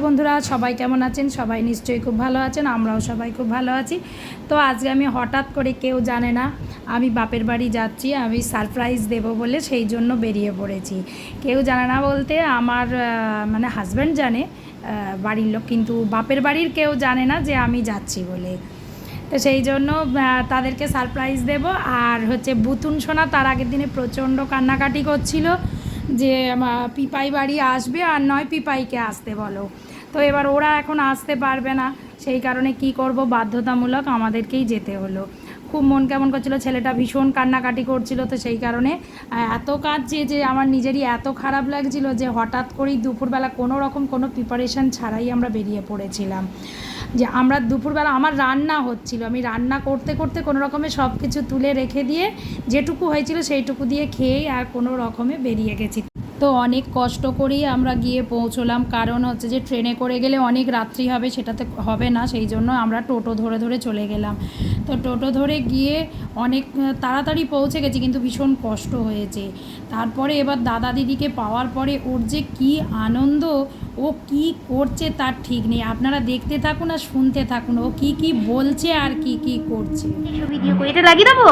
বন্ধুরা, সবাই কেমন আছেন? সবাই নিশ্চয়ই খুব ভালো আছেন, আমরাও সবাই খুব ভালো আছি। তো আজকে আমি হঠাৎ করে, কেউ জানে না আমি বাপের বাড়ি যাচ্ছি, আমি সারপ্রাইজ দেব বলে সেই জন্য বেরিয়ে পড়েছি। কেউ জানে না বলতে আমার মানে হাজব্যান্ড জানে, বাড়ির লোক, কিন্তু বাপের বাড়ির কেউ জানে না যে আমি যাচ্ছি বলে। তো সেই জন্য তাদেরকে সারপ্রাইজ দেব। আর হচ্ছে বুতুন সোনা তার আগের দিনে প্রচণ্ড কান্নাকাটি করছিল যে পিপাই বাড়ি আসবে, আর নয় পিপাইকে আসতে বলো। তো এবার ওরা এখন আসতে পারবে না, সেই কারণে কি করব, বাধ্যতামূলক আমাদেরকেই যেতে হলো। খুব মন কেমন করছিল, ছেলেটা ভীষণ কান্নাকাটি করছিল। তো সেই কারণে এত কাজ যে আমার নিজেরই এত খারাপ লাগছিল যে হঠাৎ করেই দুপুরবেলা কোনো রকম কোনো প্রিপারেশান ছাড়াই আমরা বেরিয়ে পড়েছিলাম। যে আমরা দুপুরবেলা আমার রান্না হচ্ছিল, আমি রান্না করতে করতে কোনো রকমে সব কিছু তুলে রেখে দিয়ে যেটুকু হয়েছিল সেইটুকু দিয়ে খেয়েই আর কোনো রকমে বেরিয়ে গেছি। তো অনেক কষ্ট করেই আমরা গিয়ে পৌঁছলাম, কারণ হচ্ছে যে ট্রেনে করে গেলে অনেক রাত্রি হবে, সেটাতে হবে না, সেই জন্য আমরা টোটো ধরে ধরে চলে গেলাম। তো টোটো ধরে গিয়ে অনেক তাড়াতাড়ি পৌঁছে গেছি, কিন্তু ভীষণ কষ্ট হয়েছে। তারপরে এবার দাদা দিদিকে পাওয়ার পরে ওর যে কী আনন্দ, ও কি করছে তার ঠিক নেই। আপনারা দেখতে থাকুন আর শুনতে থাকুন ও কি কি বলছে আর কি কি করছে। ভিডিও করে এটা লাগিয়ে দেবো,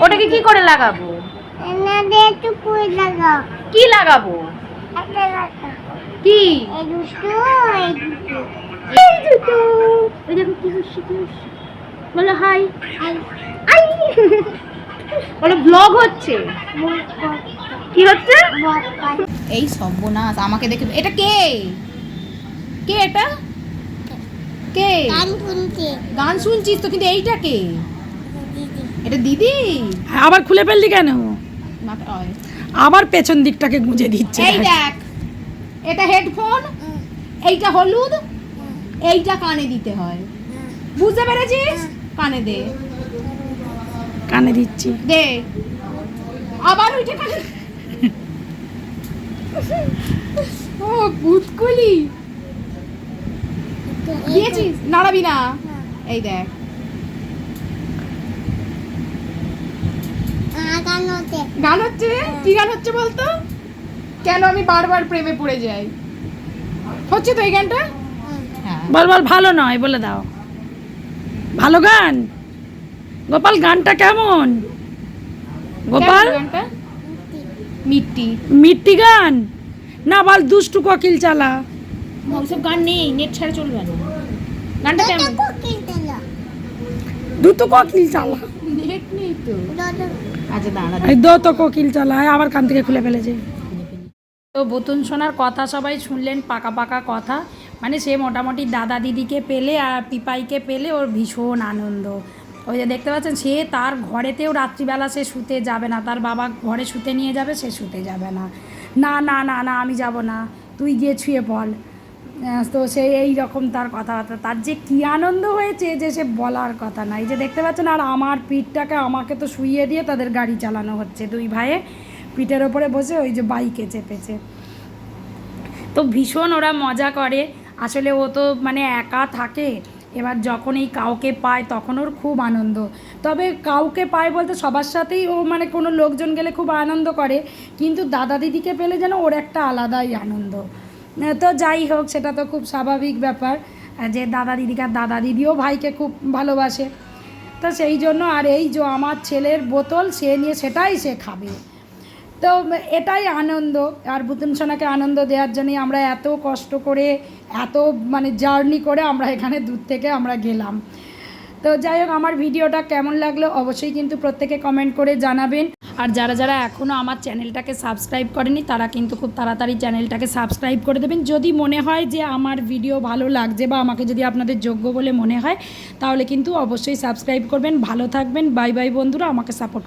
ওটাকে কি করে লাগাবো? কি লাগাবো? কি বলো হাই, বলো ব্লগ হচ্ছে। কি হচ্ছে? এই সর্বনাশ, আমাকে দেখে। এটা কে? কে এটা? কে গান শুনছিস তো, কিন্তু এইটা কে? এটা দিদি। আবার খুলে ফেললি কেন? আবার পেছন দিকটাকে গুঁজে দিচ্ছে। এই দেখ, এটা হেডফোন, এইটা হলুদ, এইটা কানে দিতে হয়, বুঝতে পেরেছিস? কানে দে। কানে দিচ্ছি, দে। আবার ওইটা কানে। ও ভূতকুলি দিয়েছিস, নাড়াবি না। এই দেখ, গান হচ্ছে। কি গান হচ্ছে বলতো? কেন আমি বারবার প্রেমে পড়ে যাই, হচ্ছে তো এই গানটা। বল বল, ভালো নয় বলে দাও। ভালো গান। গোপাল গানটা কেমন? গোপাল গানটা মিট্টি মিট্টি গান না, বল দুষ্টু কোকিল চালা। ওইসব গান নেই, নেট ছাড়া চলবে না। গানটা কেমন? দুটো কোকিল চালা, নেট নেই তো। আচ্ছা দাঁড়া, এই দো তো কোকিল চালা, আবার কান থেকে খুলে ফেলেছে। তো বুতুন সোনার কথা সবাই শুনলেন, পাকা পাকা কথা। মানে সে মোটামুটি দাদা দিদিকে পেলে আর পিপাইকে পেলে ওর ভীষণ আনন্দ। ওই যে দেখতে পাচ্ছেন, সে তার ঘরেতেও রাত্রিবেলা সে শুতে যাবে না, তার বাবা ঘরে শুতে নিয়ে যাবে, সে শুতে যাবে না। না না না না, আমি যাব না, তুই গিয়ে ছুঁয়ে পড়। তো সে এই রকম তার কথাবার্তা, তার যে কী আনন্দ হয়েছে যে সে বলার কথা না। এই যে দেখতে পাচ্ছেন, আর আমার পিঠটাকে আমাকে তো শুইয়ে দিয়ে তাদের গাড়ি চালানো হচ্ছে, দুই ভাইয়ে পিঠের ওপরে বসে ওই যে বাইকে চেপেছে। তো ভীষণ ওরা মজা করে। আসলে ও তো মানে একা থাকে, এবার যখন এই কাউকে পায় তখন ওর খুব আনন্দ। তবে কাউকে পায় বলতে সবার সাথেই ও মানে কোনো লোকজন গেলে খুব আনন্দ করে, কিন্তু দাদা দিদিকে পেলে যেন ওর একটা আলাদাই আনন্দ। তো যাই হোক, সেটা তো খুব স্বাভাবিক ব্যাপার যে দাদা দিদিকে, আর দাদা দিদিও ভাইকে খুব ভালোবাসে। তো সেই জন্য আর এই যে আমার ছেলের বোতল সে নিয়ে সেটাই সে খাবে। তো এটাই আনন্দ। আর বুতুন সোনাকে আনন্দ দেওয়ার জন্যই আমরা এত কষ্ট করে, এত মানে জার্নি করে আমরা এখানে দূর থেকে আমরা গেলাম। তো যাই হোক, আমার ভিডিওটা কেমন লাগলো অবশ্যই কিন্তু প্রত্যেকে কমেন্ট করে জানাবেন। আর যারা যারা এখনও আমার চ্যানেলটাকে সাবস্ক্রাইব করেনি তারা কিন্তু খুব তাড়াতাড়ি চ্যানেলটাকে সাবস্ক্রাইব করে দেবেন। যদি মনে হয় যে আমার ভিডিও ভালো লাগছে বা আমাকে যদি আপনাদের যোগ্য বলে মনে হয়, তাহলে কিন্তু অবশ্যই সাবস্ক্রাইব করবেন। ভালো থাকবেন, বাই বাই বন্ধুরা, আমাকে সাপোর্ট